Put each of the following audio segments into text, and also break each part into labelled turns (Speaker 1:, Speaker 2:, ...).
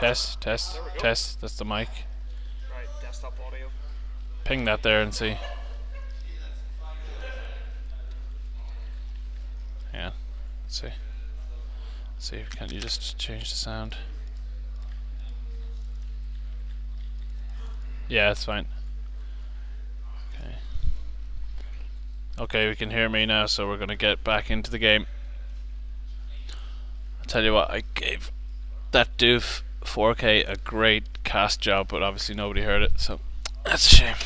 Speaker 1: Test, test,
Speaker 2: There we go.
Speaker 1: test. That's the mic.
Speaker 2: Right, desktop audio.
Speaker 1: Ping that there and see. Yeah. Let's see. See, can you just change the sound? Yeah, it's fine. Okay. Okay, we can hear me now, so we're gonna get back into the game. I'll tell you what, I gave that doof 4K a great cast job, but obviously nobody heard it, so that's a shame.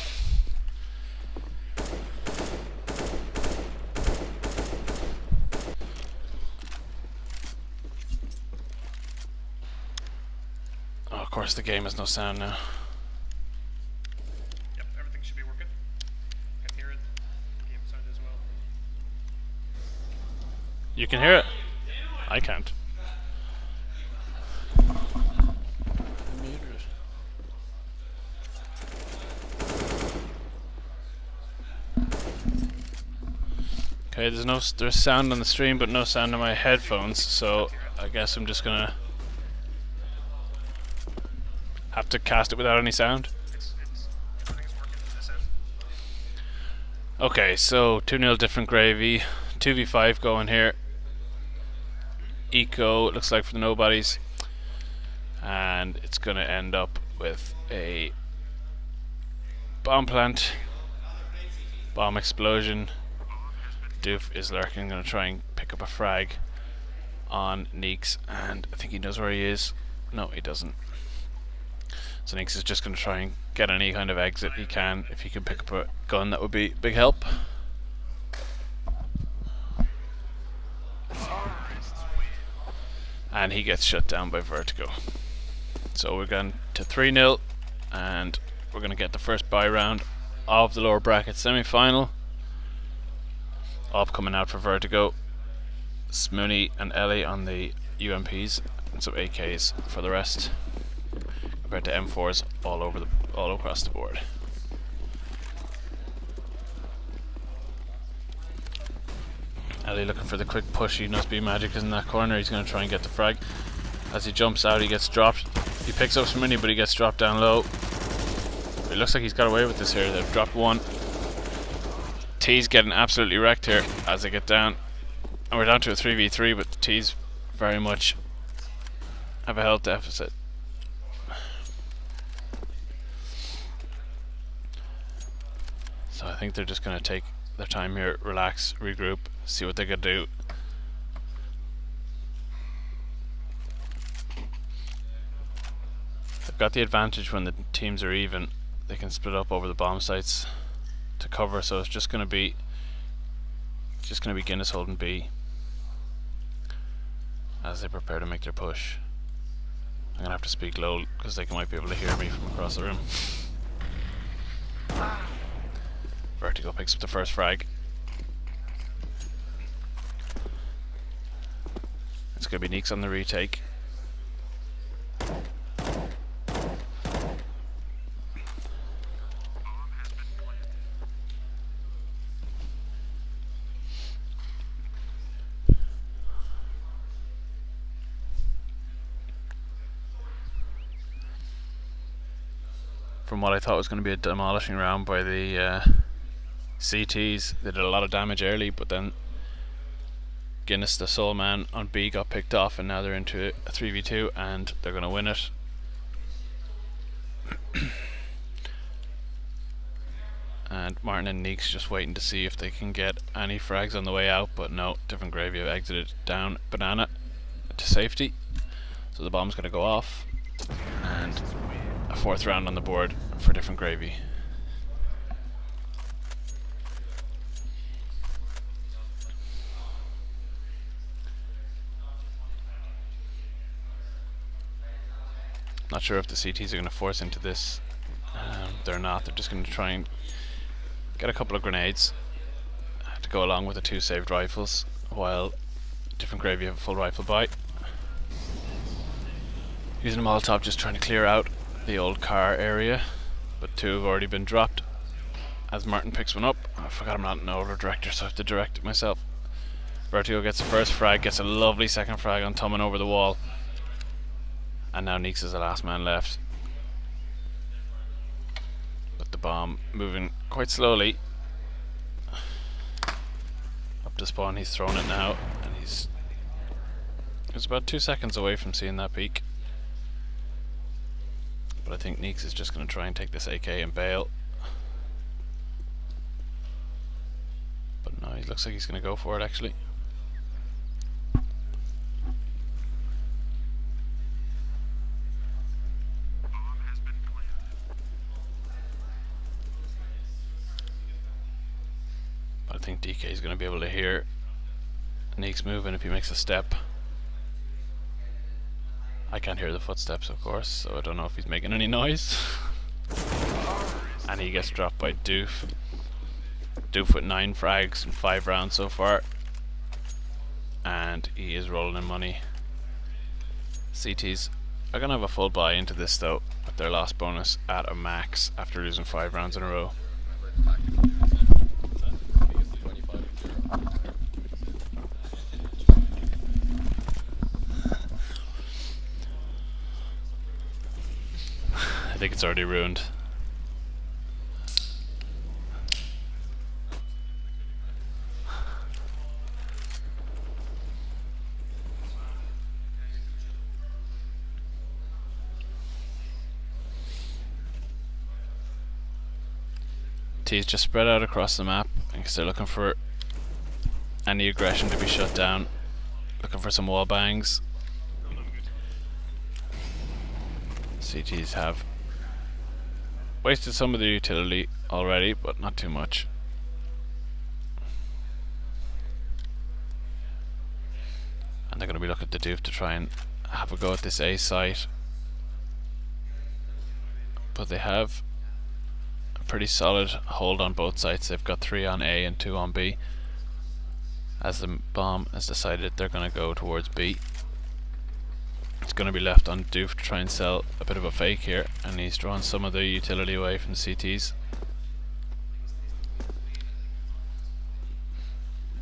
Speaker 1: Oh, of course the game has no sound now.
Speaker 2: Yep, everything should be working. I can hear it. Game sound as well.
Speaker 1: You can hear it? I can't. Okay, there's sound on the stream, but no sound on my headphones. So I guess I'm just gonna have to cast it without any sound.
Speaker 2: Everything's working on this end.
Speaker 1: Okay, so 2-0 different gravy. 2v5 going here. Eco, it looks like, for the nobodies. And it's gonna end up with a bomb plant, bomb explosion. Doof is lurking, gonna try and pick up a frag on Neeks, and I think he knows where he is. No, he doesn't. So Neeks is just gonna try and get any kind of exit he can. If he can pick up a gun, that would be big help. And he gets shut down by Vertigo. So we're going to 3-0, and we're going to get the first bye round of the lower bracket semi-final. Up coming out for Vertigo, Smooney and Ellie on the UMPs, and some AKs for the rest, compared to M4s all across the board. Ellie looking for the quick push. He must be magic in that corner. He's going to try and get the frag. As he jumps out, he gets dropped. He picks up some mini, but he gets dropped down low. It looks like he's got away with this here. They've dropped one. T's getting absolutely wrecked here as they get down. And we're down to a 3v3, but the T's very much have a health deficit. So I think they're just going to take their time here, relax, regroup, see what they can do. They've got the advantage when the teams are even. They can split up over the bomb sites to cover, so it's just going to be Guinness holding B as they prepare to make their push. I'm going to have to speak low because they might be able to hear me from across the room. Vertigo picks up the first frag. It's going to be Neeks on the retake. From what I thought was going to be a demolishing round by the CTs, they did a lot of damage early, but then Guinness, the sole man on B, got picked off, and now they're into a 3v2 and they're going to win it. And Martin and Neeks just waiting to see if they can get any frags on the way out, but no, different gravy have exited down banana to safety. So the bomb's going to go off, and a fourth round on the board for different gravy. Not sure if the CTs are going to force into this. They're not. They're just going to try and get a couple of grenades to go along with the two saved rifles, while different gravy have a full rifle buy. Using a Molotov, just trying to clear out the old car area, but two have already been dropped. As Martin picks one up, I forgot I'm not an order director, so I have to direct it myself. Vertigo gets the first frag, gets a lovely second frag on Tummin over the wall, And now Neeks is the last man left. But the bomb moving quite slowly. Up to spawn, he's thrown it now, and he's about 2 seconds away from seeing that peak. But I think Neeks is just going to try and take this AK and bail. But no, he looks like he's going to go for it actually. But I think DK is going to be able to hear Neeks moving if he makes a step. I can't hear the footsteps, of course, so I don't know if he's making any noise. And he gets dropped by Doof. Doof with 9 frags and 5 rounds so far. And he is rolling in money. CTs are going to have a full buy into this though, with their loss bonus at a max after losing 5 rounds in a row. I think it's already ruined. T's just spread out across the map because they're looking for any aggression to be shut down. Looking for some wall bangs. CTs have wasted some of the utility already, but not too much. And they're going to be looking to Doof to try and have a go at this A site. But they have a pretty solid hold on both sites. They've got 3 on A and 2 on B. As the bomb has decided they're going to go towards B. It's going to be left on Doof to try and sell a bit of a fake here, and he's drawn some of the utility away from the CTs.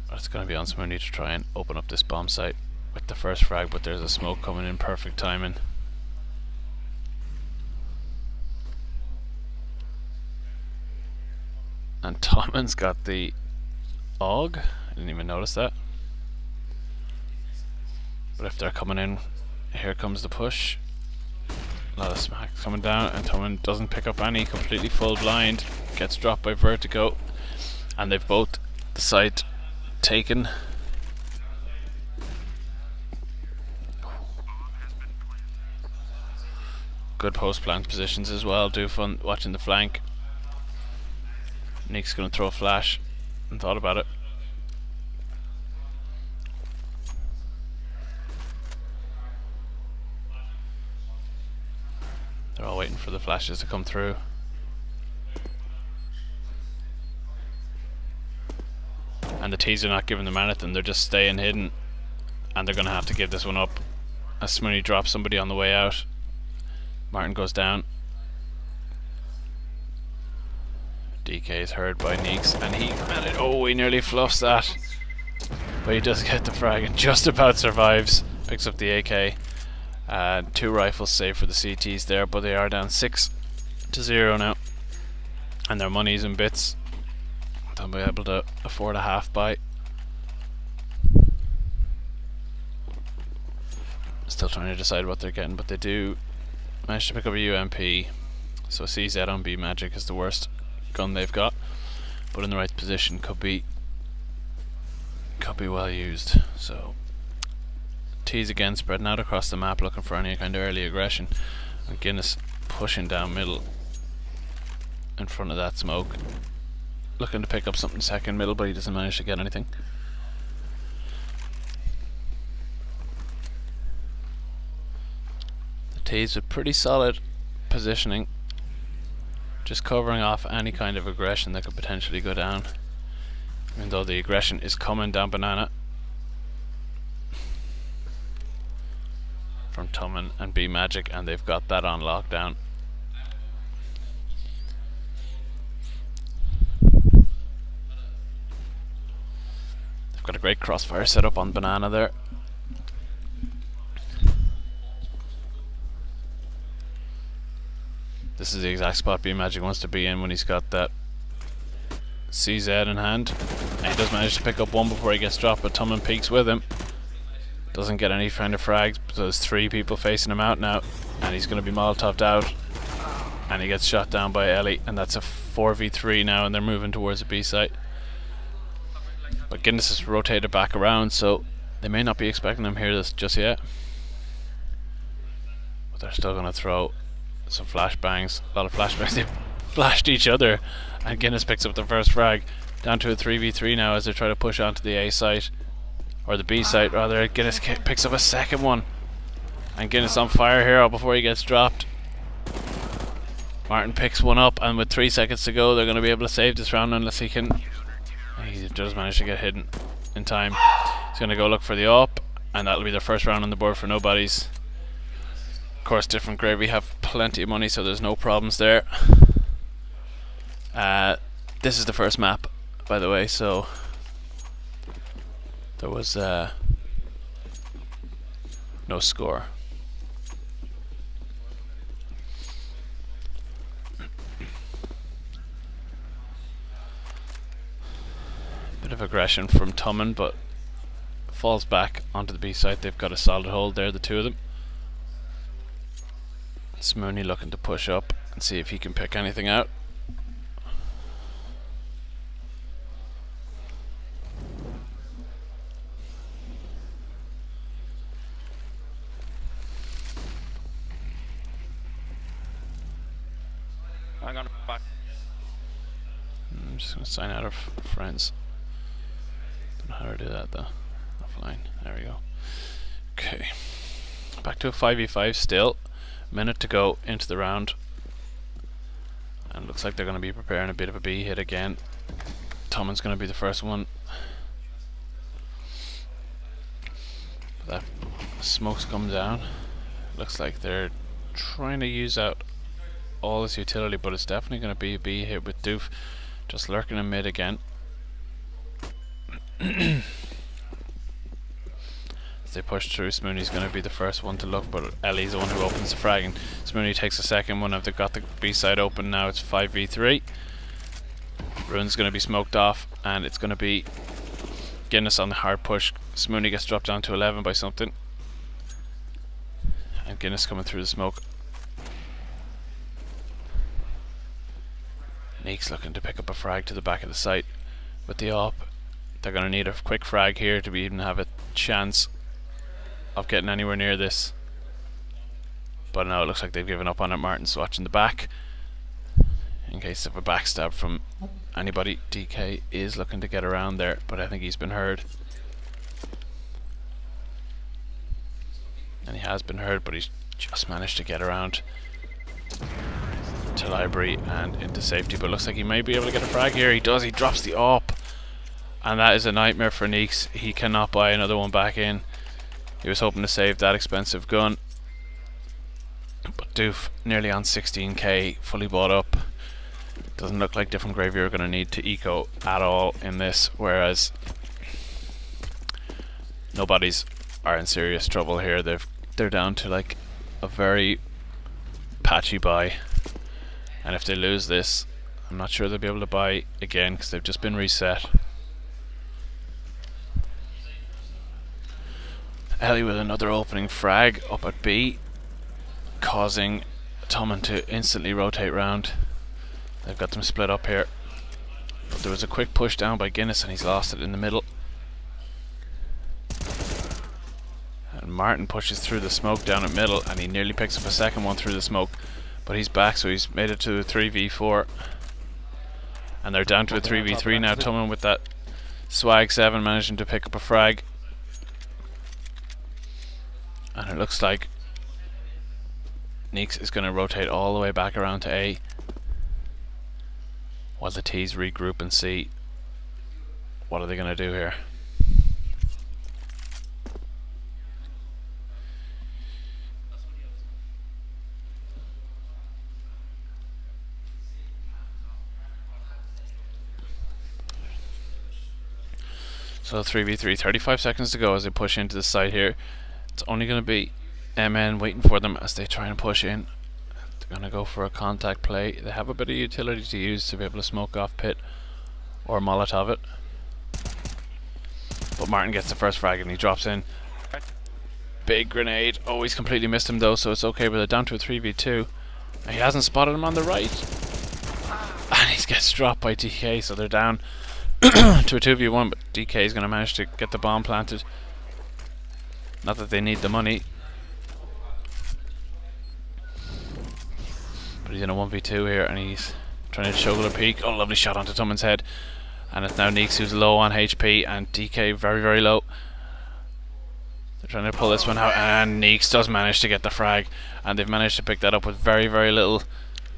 Speaker 1: But it's going to be on Smooney to try and open up this bomb site with the first frag, but there's a smoke coming in, perfect timing. And Tommen's got the AUG, I didn't even notice that. But if they're coming in, here comes the push. A lot of smack coming down, and Tommen doesn't pick up any, completely full blind, gets dropped by Vertigo, and they've both the site taken. Good post plant positions as well. Doof watching the flank. Nick's gonna throw a flash, and thought about it. They're all waiting for the flashes to come through. And the T's are not giving them anything, they're just staying hidden. And they're going to have to give this one up. As Smooney drops somebody on the way out. Martin goes down. DK is heard by Neeks, and he nearly fluffs that. But he does get the frag and just about survives. Picks up the AK. 2 rifles saved for the CTs there, but they are down 6-0 now, and their money's in bits. They'll be able to afford a half buy. Still trying to decide what they're getting, but they do manage to pick up a UMP. So CZ on B Magic is the worst gun they've got, but in the right position could be well used. So T's again spreading out across the map looking for any kind of early aggression, and Guinness pushing down middle in front of that smoke, looking to pick up something second middle, but he doesn't manage to get anything. The T's with pretty solid positioning, just covering off any kind of aggression that could potentially go down, even though the aggression is coming down Banana from Tommen and B Magic, and they've got that on lockdown. They've got a great crossfire set up on Banana there. This is the exact spot B Magic wants to be in when he's got that CZ in hand. And he does manage to pick up one before he gets dropped, but Tumman peeks with him. Doesn't get any kind of frags, so there's 3 people facing him out now, and he's going to be Molotov'd out. And he gets shot down by Ellie, and that's a 4v3 now, and they're moving towards the B site. But Guinness has rotated back around, so they may not be expecting him here just yet. But they're still going to throw some flashbangs, a lot of flashbangs. They flashed each other, and Guinness picks up the first frag. Down to a 3v3 now as they try to push onto the A site, or the B site rather. Guinness picks up a second one, and Guinness on fire here before he gets dropped. Martin picks one up, and with 3 seconds to go they're going to be able to save this round unless he can. He does manage to get hidden in time. He's going to go look for the AWP, and that'll be their first round on the board for nobodies. Of course, Different Gravy have plenty of money, so there's no problems there. This is the first map, by the way, so there was no score. Bit of aggression from Tumman, but falls back onto the B site. They've got a solid hold there, the two of them. Smooney looking to push up and see if he can pick anything out.
Speaker 2: Hang on, back.
Speaker 1: I'm just going to sign out of friends. Don't know how to do that though. Offline. There we go. Okay. Back to a 5v5 still. Minute to go into the round. And looks like they're going to be preparing a bit of a B hit again. Tumman's going to be the first one. That smoke's come down. Looks like they're trying to use out all this utility, but it's definitely going to be a B hit with Doof just lurking in mid again. As they push through, Smooney's going to be the first one to look, but Ellie's the one who opens the frag, and Smooney takes the second one. They've got the B side open now. It's 5v3. Rune's going to be smoked off, and it's going to be Guinness on the hard push. Smooney gets dropped down to 11 by something, and Guinness coming through the smoke. Neek's looking to pick up a frag to the back of the site with the AWP. They're going to need a quick frag here to even have a chance of getting anywhere near this. But now it looks like they've given up on it. Martin's watching the back in case of a backstab from anybody. DK is looking to get around there, but I think he's been heard. And he has been heard, but he's just managed to get around to library and into safety, but looks like he may be able to get a frag here. He does. He drops the AWP, and that is a nightmare for Neeks. He cannot buy another one back in. He was hoping to save that expensive gun, but Doof nearly on 16k, fully bought up. Doesn't look like Different Gravy are going to need to eco at all in this, whereas nobodies are in serious trouble here. They're down to like a very patchy buy. And if they lose this, I'm not sure they'll be able to buy again because they've just been reset. Ellie with another opening frag up at B, causing Tumman to instantly rotate round. They've got them split up here. But there was a quick push down by Guinness and he's lost it in the middle. And Martin pushes through the smoke down at middle, and he nearly picks up a second one through the smoke. But he's back, so he's made it to a 3v4. And they're down to a 3v3 now. Tumman with that swag 7 managing to pick up a frag. And it looks like Neeks is going to rotate all the way back around to A, while the T's regroup and see what are they going to do here. So 3v3, 35 seconds to go as they push into the site here. It's only going to be MN waiting for them as they try and push in. They're Gonna go for a contact play. They have a bit of utility to use to be able to smoke off pit or Molotov it. But Martin gets the first frag and he drops in. Big grenade. Oh, he's completely missed him though, so it's okay, but they're down to a 3v2. And he hasn't spotted him on the right. And he gets dropped by DK, so they're down to a 2v1, but DK is going to manage to get the bomb planted. Not that they need the money. But he's in a 1v2 here and he's trying to juggle a peek. Oh, lovely shot onto Tumman's head. And it's now Neeks who's low on HP and DK very, very low. They're trying to pull this one out and Neeks does manage to get the frag. And they've managed to pick that up with very, very little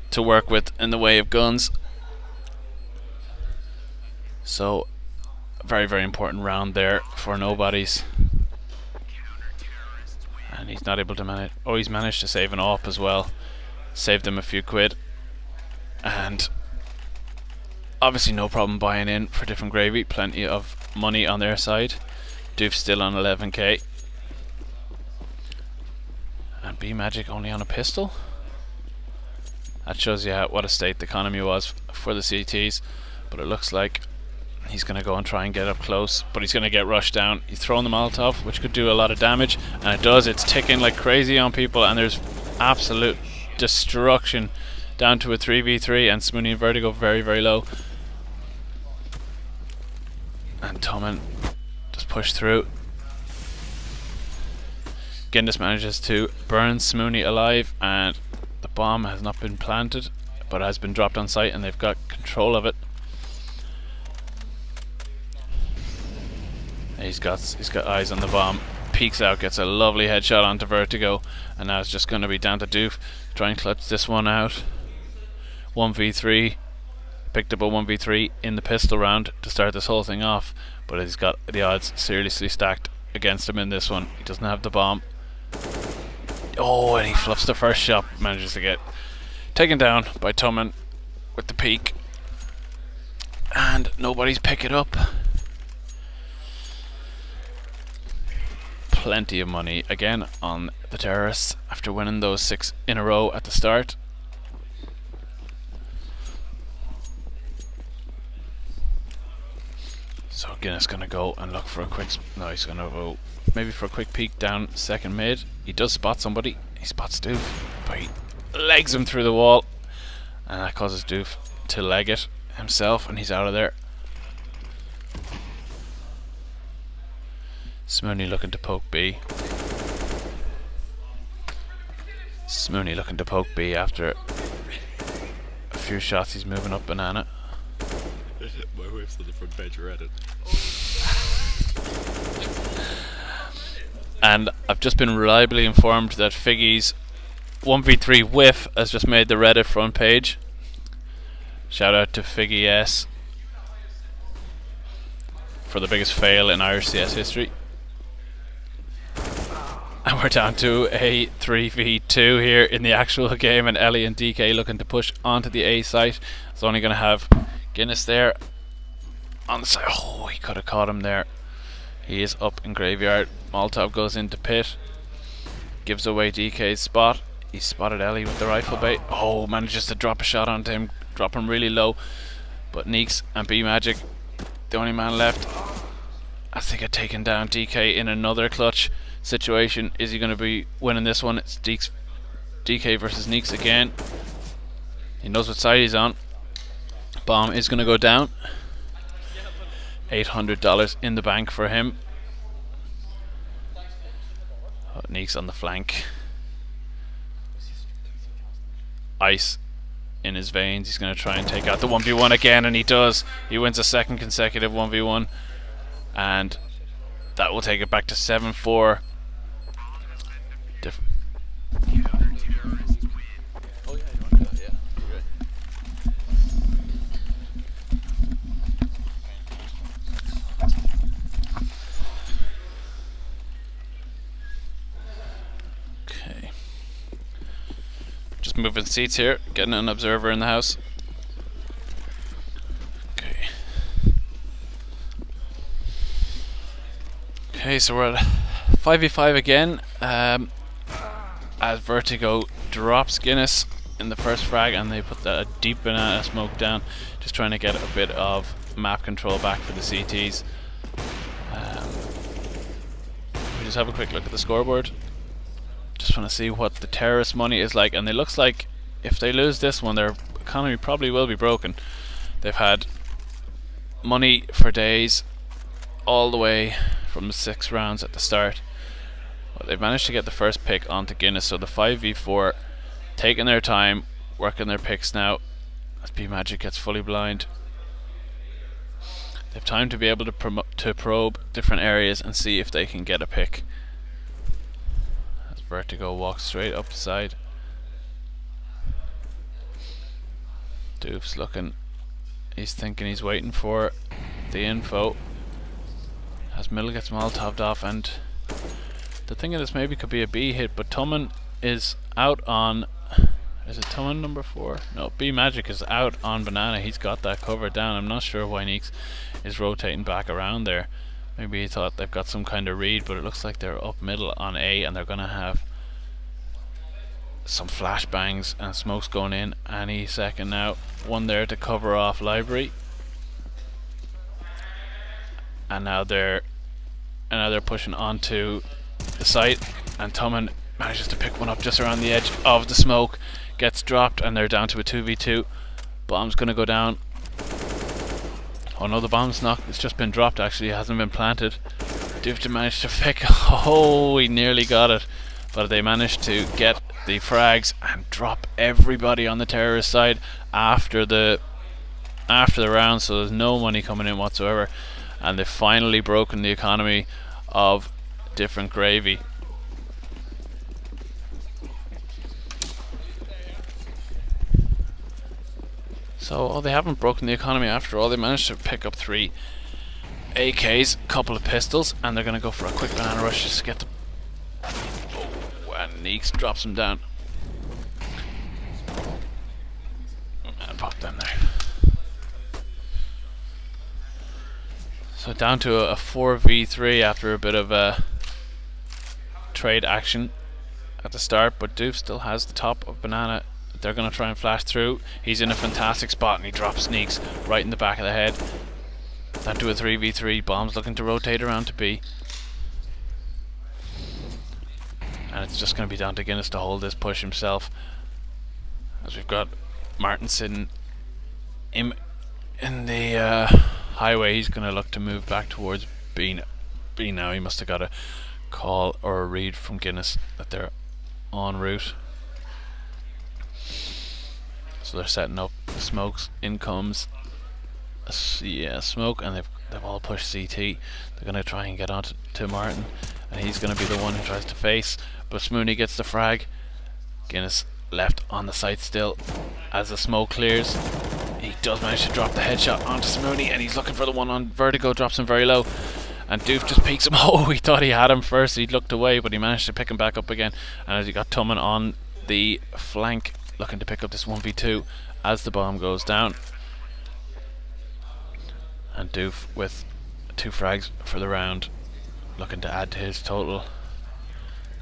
Speaker 1: to work with in the way of guns. So, a very, very important round there for nobodies. And he's not able to manage. Oh, he's managed to save an AWP as well. Saved him a few quid. And obviously no problem buying in for Different Gravy. Plenty of money on their side. Doof's still on 11k. And B-Magic only on a pistol. That shows you what a state the economy was for the CTs. But it looks like he's going to go and try and get up close, but he's going to get rushed down. He's throwing the Molotov, which could do a lot of damage, and it does. It's ticking like crazy on people, and there's absolute destruction down to a 3v3, and Smooney and Vertigo very, very low. And Tumman just push through. Guinness manages to burn Smooney alive, and the bomb has not been planted, but has been dropped on site, and they've got control of it. He's got eyes on the bomb. Peeks out, gets a lovely headshot onto Vertigo, and now it's just going to be down to Doof. Try and clutch this one out. 1v3. Picked up a 1v3 in the pistol round to start this whole thing off, but he's got the odds seriously stacked against him in this one. He doesn't have the bomb. Oh, and he fluffs the first shot. Manages to get taken down by Tumman with the peek, and nobody's pick it up. Plenty of money again on the terrorists after winning those 6 in a row at the start. So Guinness gonna go and look for a quick. No, he's gonna go maybe for a quick peek down second mid. He does spot somebody. He spots Doof, but he legs him through the wall, and that causes Doof to leg it himself, and he's out of there. Smooney looking to poke B. Smooney looking to poke B after a few shots. He's moving up banana.
Speaker 3: My wife's on the front page of Reddit.
Speaker 1: And I've just been reliably informed that Figgy's 1v3 whiff has just made the Reddit front page. Shout out to Figgy S for the biggest fail in Irish CS history. And we're down to a 3v2 here in the actual game, and Ellie and DK looking to push onto the A site. It's only going to have Guinness there on the side. Oh, he could have caught him there. He is up in graveyard. Molotov goes into pit, gives away DK's spot. He spotted Ellie with the rifle bait. Oh, manages to drop a shot onto him, drop him really low. But Neeks and B-Magic, the only man left, I think had taken down DK in another clutch situation. Is he going to be winning this one? It's DK versus Neeks again. He knows what side he's on. Bomb is going to go down. $800 in the bank for him. Oh, Neeks on the flank. Ice in his veins. He's going to try and take out the 1v1 again, and he does. He wins a second consecutive 1v1, and that will take it back to 7-4. Okay. Just moving seats here, getting an observer in the house. Okay. Okay, so we're at 5v5 again. As Vertigo drops Guinness in the first frag, and they put a deep banana smoke down, just trying to get a bit of map control back for the CTs. We just have a quick look at the scoreboard. Just want to see what the terrorist money is like, and it looks like if they lose this one, their economy probably will be broken. They've had money for days, all the way from the 6 rounds at the start. But they've managed to get the first pick onto Guinness, so the 5v4 taking their time, working their picks now as B Magic gets fully blind. They have time to be able to probe different areas and see if they can get a pick. As Vertigo walks straight up the side. Doof's looking, he's thinking, he's waiting for the info as Mill gets Molotoved off, and the thing is maybe could be a B hit, but Tumman is out on, is it Tumman number 4? No, B Magic is out on Banana. He's got that covered down. I'm not sure why Neeks is rotating back around there. Maybe he thought they've got some kind of read, but it looks like they're up middle on A, and they're gonna have some flashbangs and smokes going in any second now. One there to cover off Library, and now they're pushing onto the site, and Tumman manages to pick one up just around the edge of the smoke, gets dropped, and they're down to a 2v2. Bomb's gonna go down. Oh no, the bomb's not, it's just been dropped actually, it hasn't been planted. Doof managed to pick, oh, he nearly got it, but they managed to get the frags and drop everybody on the terrorist side after the round, so there's no money coming in whatsoever, and they've finally broken the economy of Different Gravy. So they haven't broken the economy after all. They managed to pick up 3 AKs, couple of pistols, and they're going to go for a quick banana rush just to get the... Oh, and Neeks drops him down. And pop them there. So down to a 4v3 after a bit of trade action at the start, but Doof still has the top of Banana. They're going to try and flash through. He's in a fantastic spot and he drops Neeks right in the back of the head. Down to a 3v3. Bomb's looking to rotate around to B. And it's just going to be down to Guinness to hold this push himself. As we've got Martin sitting in the highway. He's going to look to move back towards B now. He must have got a call or a read from Guinness that they're en route. So they're setting up the smokes. In comes smoke, and they've all pushed CT. They're going to try and get on to Martin, and he's going to be the one who tries to face, but Smooney gets the frag. Guinness left on the site still as the smoke clears. He does manage to drop the headshot onto Smooney, and he's looking for the one on Vertigo. Drops him very low, and Doof just peeks him. Oh, he thought he had him first. He looked away, but he managed to pick him back up again, and as he got Tumman on the flank looking to pick up this 1v2 as the bomb goes down. And Doof with 2 frags for the round, looking to add to his total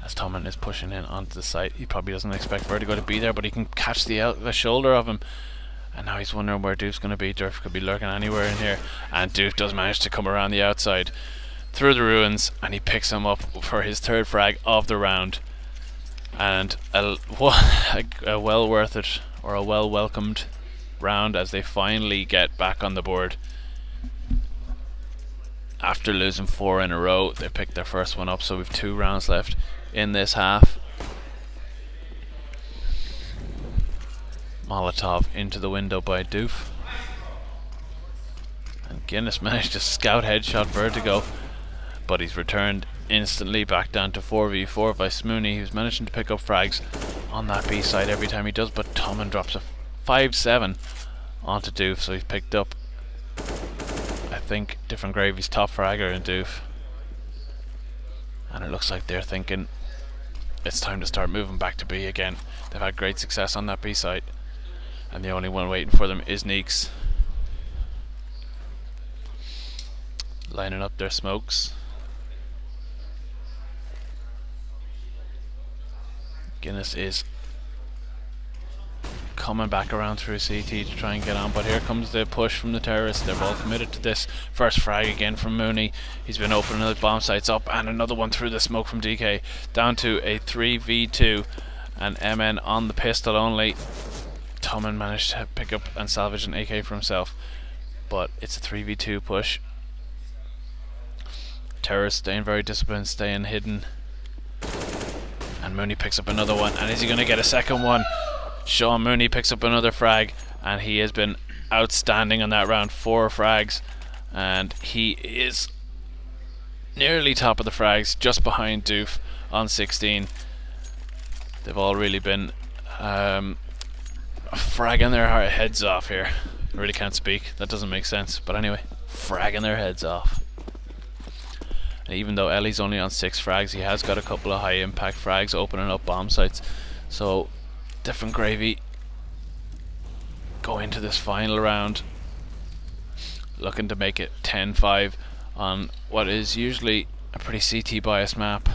Speaker 1: as Tumman is pushing in onto the site. He probably doesn't expect Vertigo to be there, but he can catch the shoulder of him, and now he's wondering where Doof's going to be. Durf could be lurking anywhere in here, and Doof does manage to come around the outside through the ruins, and he picks him up for his 3rd frag of the round. And a well worth it, or a well welcomed round, as they finally get back on the board. After losing 4 in a row, they picked their first one up, so we've 2 rounds left in this half. Molotov into the window by Doof, and Guinness managed to scout headshot Vertigo, but he's returned instantly back down to 4v4 by Smooney, who's managing to pick up frags on that B side every time he does, but Tumman drops a 5-7 onto Doof, so he's picked up, I think, Different Gravy's top fragger in Doof. And it looks like they're thinking it's time to start moving back to B again. They've had great success on that B side, and the only one waiting for them is Neeks. Lining up their smokes. Guinness is coming back around through CT to try and get on, but here comes the push from the terrorists. They're all committed to this. First frag again from Mooney. He's been opening the bomb sites up, and another one through the smoke from DK. Down to a 3v2, and MN on the pistol only. Tommen managed to pick up and salvage an AK for himself, but it's a 3v2 push. Terrorists staying very disciplined, staying hidden. And Mooney picks up another one, and is he going to get a second one? Sean Mooney picks up another frag, and he has been outstanding on that round. 4 frags, and he is nearly top of the frags, just behind Doof on 16. They've all really been fragging their heads off here. I really can't speak, that doesn't make sense, but anyway, fragging their heads off. And even though Ellie's only on 6 frags, he has got a couple of high impact frags opening up bomb sites. So Different Gravy go into this final round looking to make it 10-5 on what is usually a pretty CT biased map.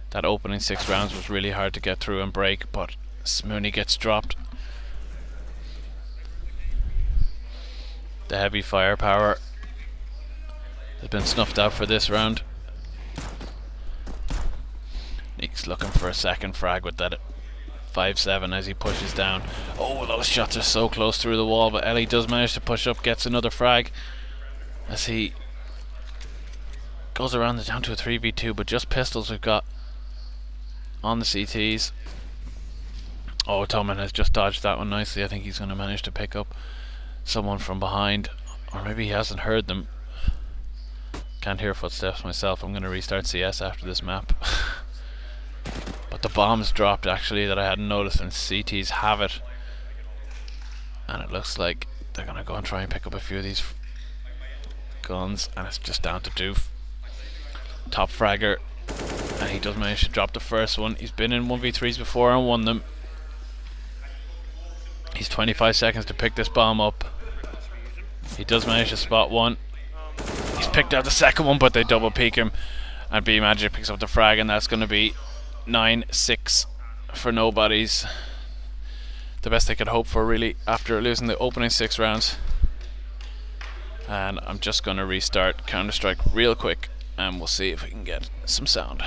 Speaker 1: That opening 6 rounds was really hard to get through and break, but Mooney gets dropped. The heavy firepower has been snuffed out for this round. Nick's looking for a second frag with that 5-7 as he pushes down. Oh, those shots are so close through the wall, but Ellie does manage to push up, gets another frag as he goes around the down to a 3v2, but just pistols we've got on the CTs. Oh, Tommen has just dodged that one nicely. I think he's going to manage to pick up someone from behind, or maybe he hasn't heard them. Can't hear footsteps myself. I'm going to restart CS after this map. But the bombs dropped actually that I hadn't noticed, and CTs have it, and it looks like they're going to go and try and pick up a few of these guns, and it's just down to Doof, top fragger, and he does manage to drop the first one. He's been in 1v3s before and won them. He's 25 seconds to pick this bomb up. He does manage to spot one. He's picked out the second one, but they double peek him, and B Magic picks up the frag, and that's going to be 9-6 for nobodies. The best they could hope for really after losing the opening 6 rounds. And I'm just going to restart Counter-Strike real quick, and we'll see if we can get some sound.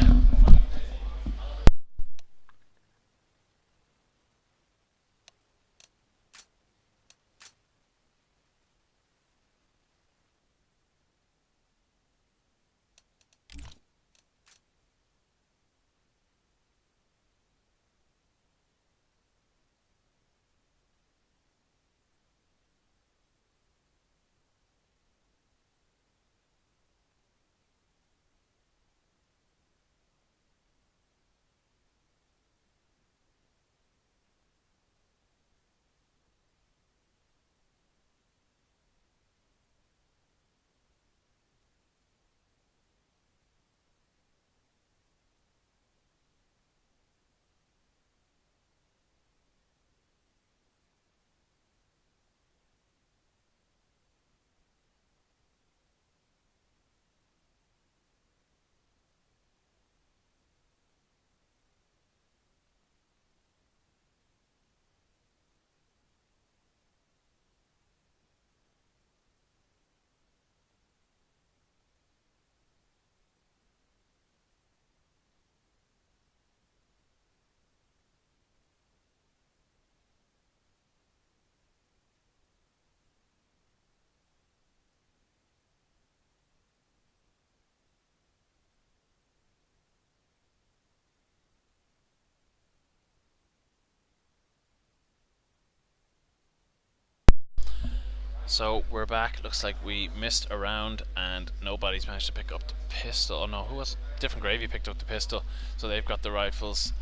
Speaker 1: So we're back. Looks like we missed a round and nobody's managed to pick up the pistol. Oh no, who was Different Gravy picked up the pistol. So they've got the rifles,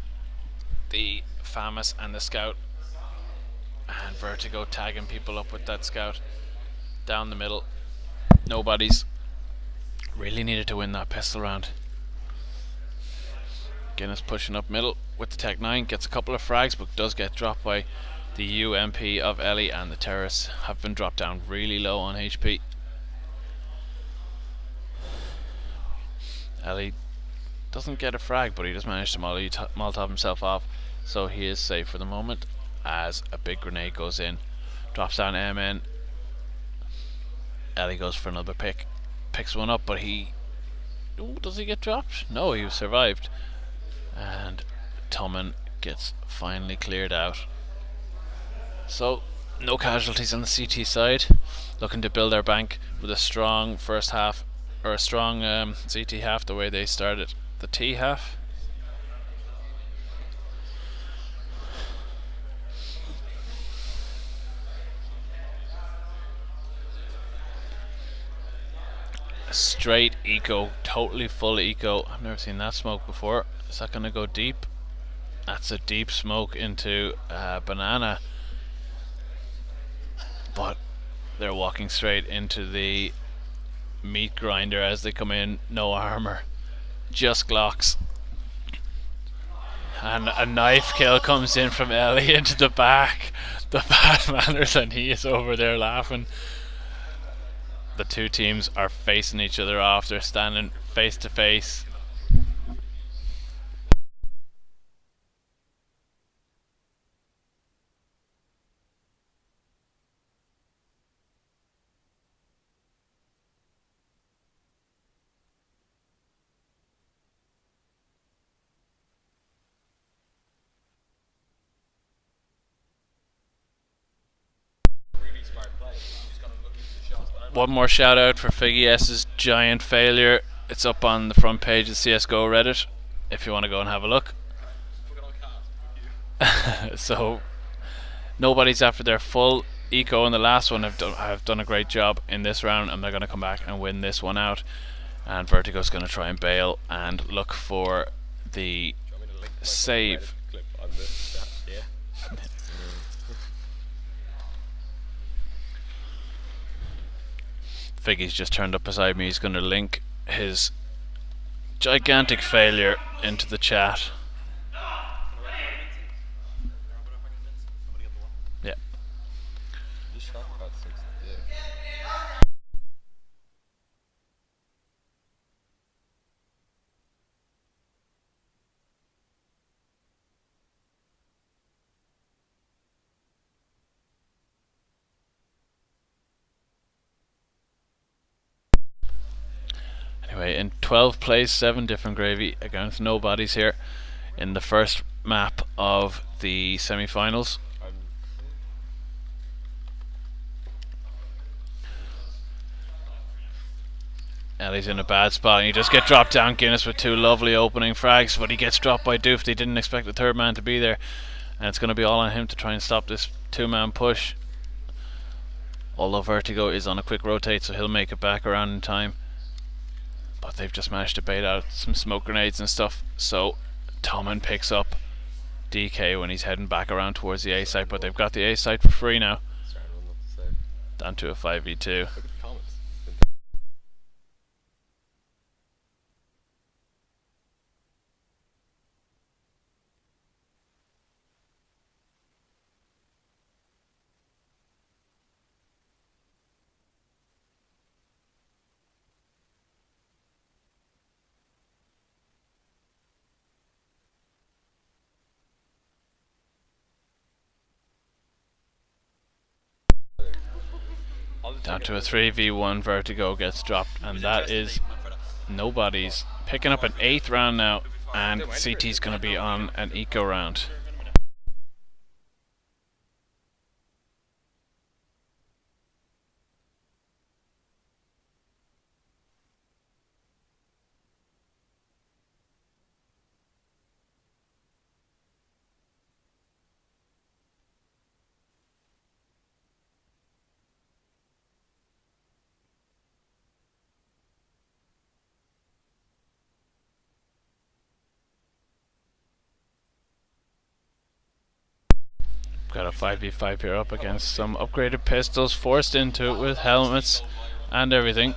Speaker 1: the FAMAS and the Scout, and Vertigo tagging people up with that Scout down the middle. Nobody's really needed to win that pistol round. Guinness pushing up middle with the Tech 9, gets a couple of frags but does get dropped by the UMP of Ellie, and the terrorists have been dropped down really low on HP. Ellie doesn't get a frag, but he just managed to Molotov himself off, so he is safe for the moment. as a big grenade goes in. Drops down MN. Ellie goes for another pick. Picks one up, but he... Ooh, does he get dropped? No, he survived. And Tommen gets finally cleared out. So, no casualties on the CT side. Looking to build their bank with a strong first half, or a strong CT half the way they started the T half. Straight eco, totally full eco. I've never seen that smoke before. Is that going to go deep? That's a deep smoke into banana. But they're walking straight into the meat grinder as they come in. No armor, just Glocks. And a knife kill comes in from Ellie into the back. The bad manners, and he is over there laughing. The two teams are facing each other off. They're standing face to face. One more shout out for Figgy S's giant failure. It's up on the front page of CSGO Reddit if you want to go and have a look. So nobody's after their full eco in the last one. Have done a great job in this round, and they're going to come back and win this one out. And Vertigo's going to try and bail and look for the save. Figgy's just turned up beside me. He's going to link his gigantic failure into the chat. Yeah. Anyway, in 12 plays, 7 different gravy against no bodies here in the first map of the semi-finals. Ellie's in a bad spot, and you just get dropped down. Guinness with 2 lovely opening frags, but he gets dropped by Doof. They didn't expect the third man to be there, and it's going to be all on him to try and stop this 2-man push. Although Vertigo is on a quick rotate, so he'll make it back around in time. But they've just managed to bait out some smoke grenades and stuff, so Tommen picks up DK when he's heading back around towards the A site, but they've got the A site for free now. Down to a 5v2. Down to a 3v1. Vertigo gets dropped, and that is nobody's. Picking up an 8th round now, and CT's going to be on an eco round. Got a 5v5 here up against some upgraded pistols, forced into it with helmets and everything.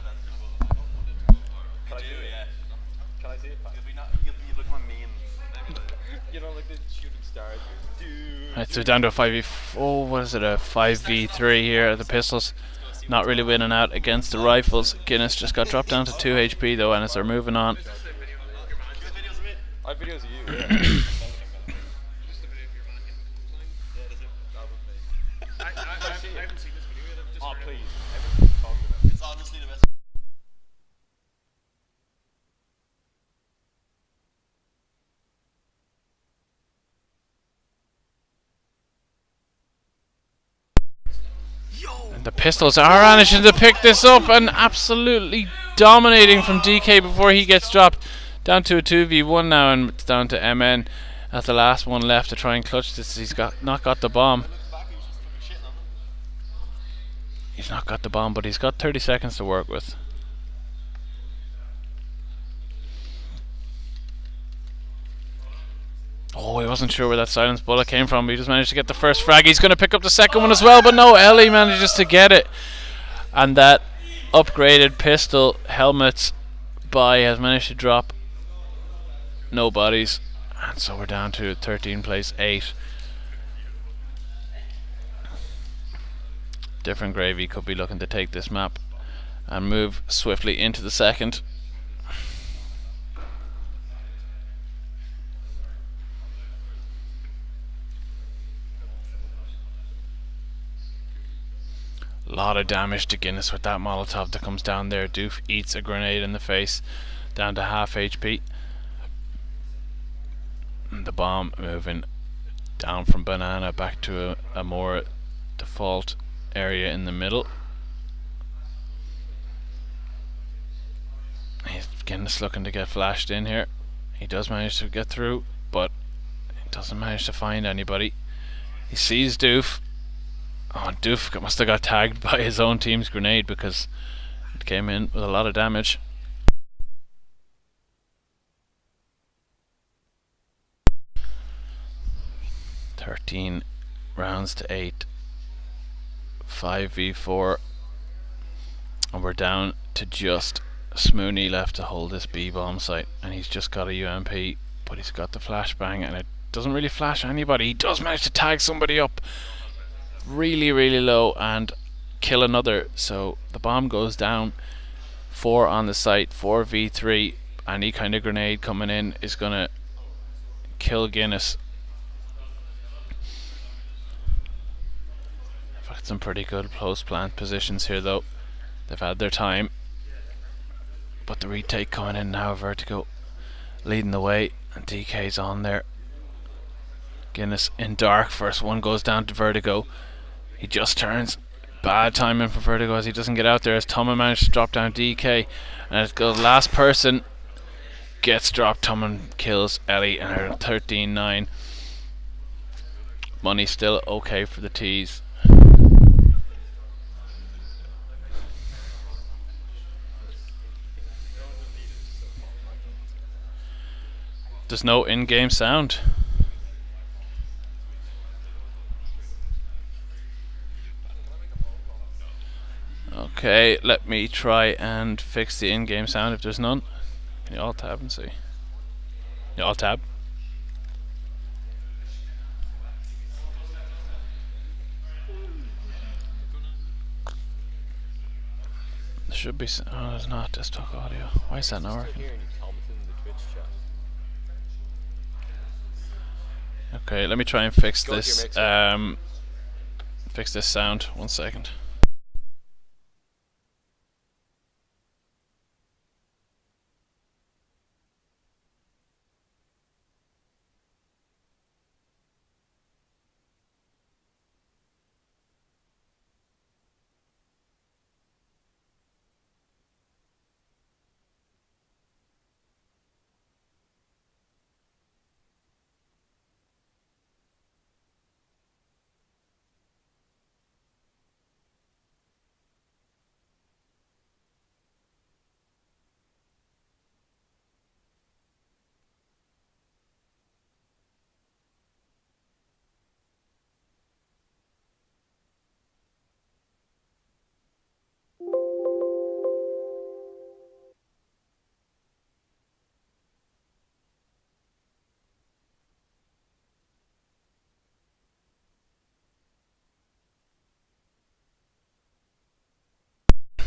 Speaker 1: Right, so down to a 5v4, what is it, a 5v3 here. The pistols not really winning out against the rifles. Guinness just got dropped down to 2 HP though, and as they're moving on.
Speaker 2: I have videos of you, yeah.
Speaker 1: The pistols are managing to pick this up and absolutely dominating from DK before he gets dropped. Down to a 2v1 now, and it's down to MN as the last one left to try and clutch this. He's not got the bomb. He's not got the bomb, but he's got 30 seconds to work with. Oh, he wasn't sure where that silence bullet came from, but he just managed to get the first frag. He's going to pick up the second one as well, but no, Ellie manages to get it. And that upgraded pistol helmet buy has managed to drop no bodies. And so we're down to 13 place 8. Different Gravy could be looking to take this map and move swiftly into the second. A lot of damage to Guinness with that Molotov that comes down there. Doof eats a grenade in the face, down to half HP. And the bomb moving down from Banana back to a more default area in the middle. Guinness looking to get flashed in here. He does manage to get through, but he doesn't manage to find anybody. He sees Doof. Oh, Doof must have got tagged by his own team's grenade because it came in with a lot of damage. "13 rounds to 8. 5v4. And we're down to just Smooney left to hold this B-bomb site. And he's just got a UMP, but he's got the flashbang and it doesn't really flash anybody. He does manage to tag somebody up really, really low and kill another. So the bomb goes down. 4 on the site, 4v3. Any kind of grenade coming in is gonna kill Guinness. I've got some pretty good post plant positions here though. They've had their time. But the retake coming in now, Vertigo leading the way and DK's on there. Guinness in dark, first one goes down to Vertigo. He just turns. Bad timing for Vertigo as he doesn't get out there as Tommen managed to drop down DK. And it goes last person gets dropped. Tommen kills Ellie and her 13-9. Money still okay for the T's. There's no in-game sound. Okay, let me try and fix the in-game sound if there's none. Can you alt tab and see? You alt tab. There should be. Oh, there's not desktop audio. Why is that not working? Okay, let me try and fix this. Fix this sound. 1 second.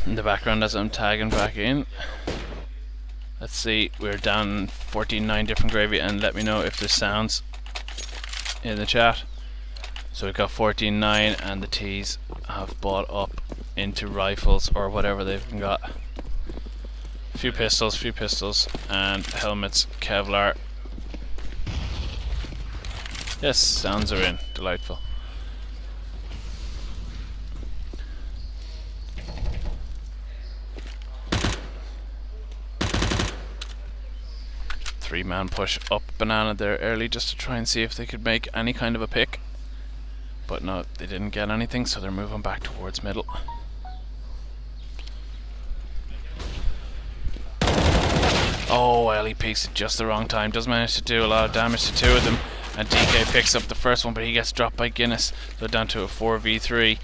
Speaker 1: In the background as I'm tagging back in. Let's see, we're down 14-9 different Gravy, and let me know if there's sounds in the chat. So we've got 14-9 and the T's have bought up into rifles or whatever they've got. Few pistols and helmets, Kevlar. Yes, sounds are in. Delightful. 3-man push up banana there early just to try and see if they could make any kind of a pick. But no, they didn't get anything, so they're moving back towards middle. Oh, Ellie peeks at just the wrong time. Does manage to do a lot of damage to two of them. And DK picks up the first one, but he gets dropped by Guinness. So down to a 4v3.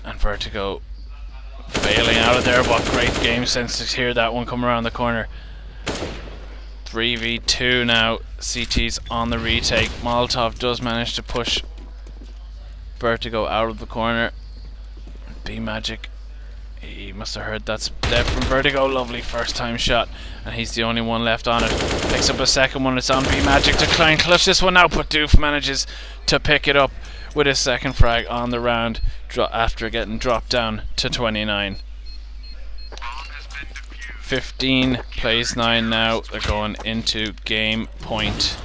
Speaker 1: And Vertigo bailing out of there. What great game sense to hear that one come around the corner. 3v2 now. CT's on the retake. Molotov does manage to push Vertigo out of the corner. B-Magic, he must have heard that step from Vertigo. Lovely first time shot, and he's the only one left on it. Picks up a second one. It's on B-Magic to try and clutch this one out, but Doof manages to pick it up with his second frag on the round after getting dropped down to 29. 15 plays 9 now. They're going into game point.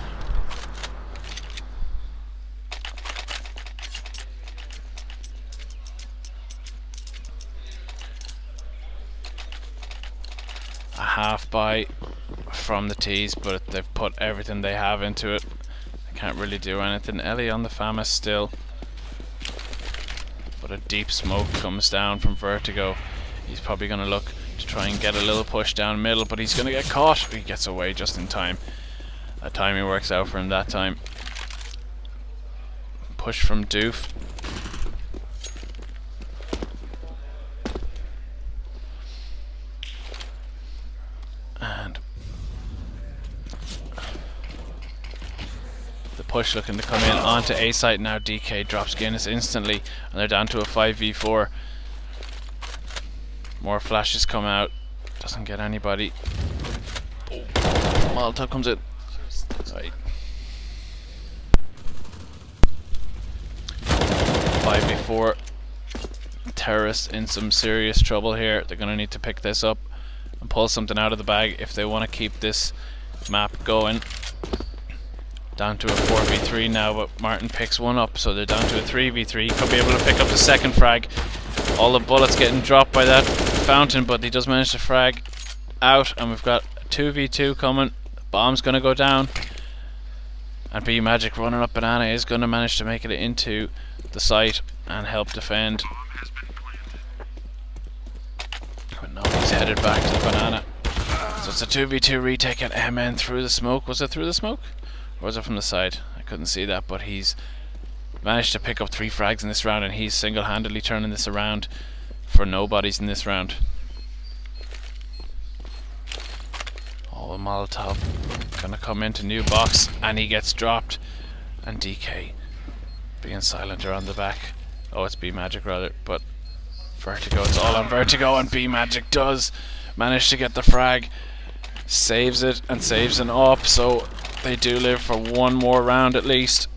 Speaker 1: A half buy from the tees, but they've put everything they have into it. They can't really do anything. Ellie on the FAMAS still, but a deep smoke comes down from Vertigo. He's probably going to look to try and get a little push down middle, but he's going to get caught. He gets away just in time. That timing works out for him that time. Push from Doof. And the push looking to come in onto A site now. DK drops Guinness instantly, and they're down to a 5v4. More flashes come out. Doesn't get anybody. Oh, Molotov comes in. Right. 5v4. Terrorists in some serious trouble here. They're going to need to pick this up and pull something out of the bag if they want to keep this map going. Down to a 4v3 now, but Martin picks one up, so they're down to a 3v3. He could be able to pick up the second frag. All the bullets getting dropped by that fountain, but he does manage to frag out, and we've got 2v2 coming. Bomb's going to go down, and B-Magic running up banana is going to manage to make it into the site and help defend. But no, he's headed back to the banana. So it's a 2v2 retake, and MN through the smoke. Was it through the smoke? Or was it from the side? I couldn't see that, but he's managed to pick up 3 frags in this round, and he's single-handedly turning this around for nobodies in this round. Oh, Molotov gonna come into new box, and he gets dropped, and DK being silent around the back. Oh, it's B-Magic rather, but Vertigo, it's all on Vertigo, and B-Magic does manage to get the frag, saves it, and saves an up, so they do live for one more round at least.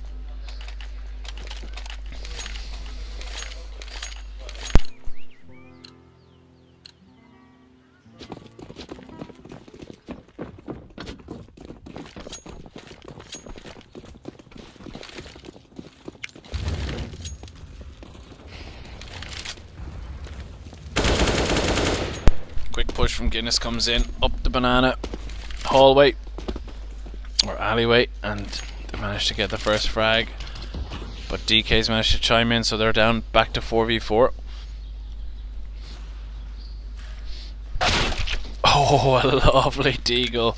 Speaker 1: Quick push from Guinness comes in, up the banana hallway, or alleyway, and they managed to get the first frag. But DK's managed to chime in, so they're down back to 4v4. Oh, a lovely deagle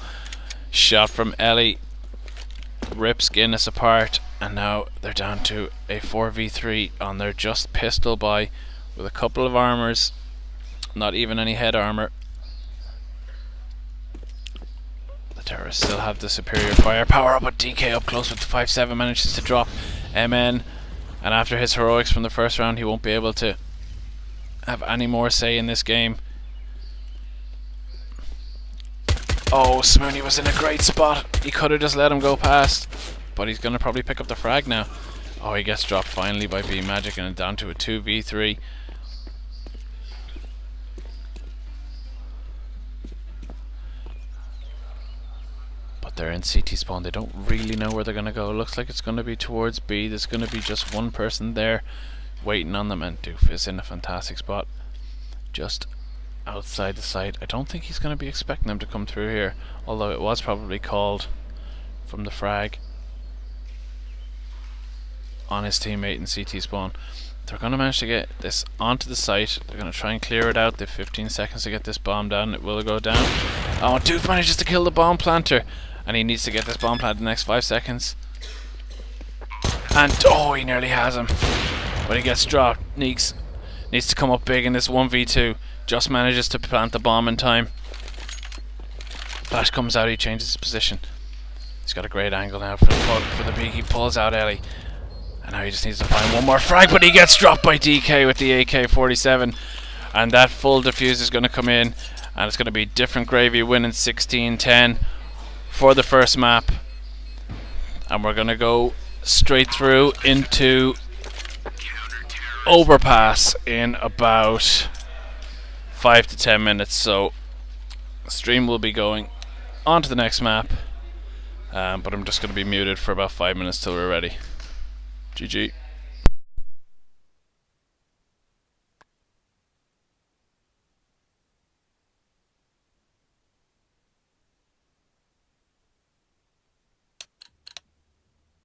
Speaker 1: shot from Ellie. Rips Guinness apart, and now they're down to a 4v3 on their just pistol buy with a couple of armors, not even any head armor. The terrorists still have the superior firepower, but DK up close with the 5-7 manages to drop MN, and after his heroics from the first round, he won't be able to have any more say in this game. Oh, Smooney was in a great spot. He could have just let him go past, but he's going to probably pick up the frag now. Oh, he gets dropped finally by B-Magic, and down to a 2v3. But they're in CT spawn. They don't really know where they're going to go. Looks like it's going to be towards B. There's going to be just one person there waiting on them, and Doof is in a fantastic spot. Just outside the site. I don't think he's going to be expecting them to come through here, although it was probably called from the frag on his teammate in CT spawn. They're going to manage to get this onto the site. They're going to try and clear it out. They have 15 seconds to get this bomb down. It will go down. Oh, Dude manages to kill the bomb planter, and he needs to get this bomb plant in the next 5 seconds. And oh, he nearly has him, but he gets dropped. Neeks needs to come up big in this 1v2. Just manages to plant the bomb in time. Flash comes out, he changes his position. He's got a great angle now for the peak. He pulls out Ellie, and now he just needs to find one more frag, but he gets dropped by DK with the AK-47, and that full defuse is going to come in, and it's going to be Different Gravy winning 16-10 for the first map, and we're going to go straight through into Overpass in about 5 to 10 minutes. So the stream will be going on to the next map, but I'm just going to be muted for about 5 minutes till we're ready. GG.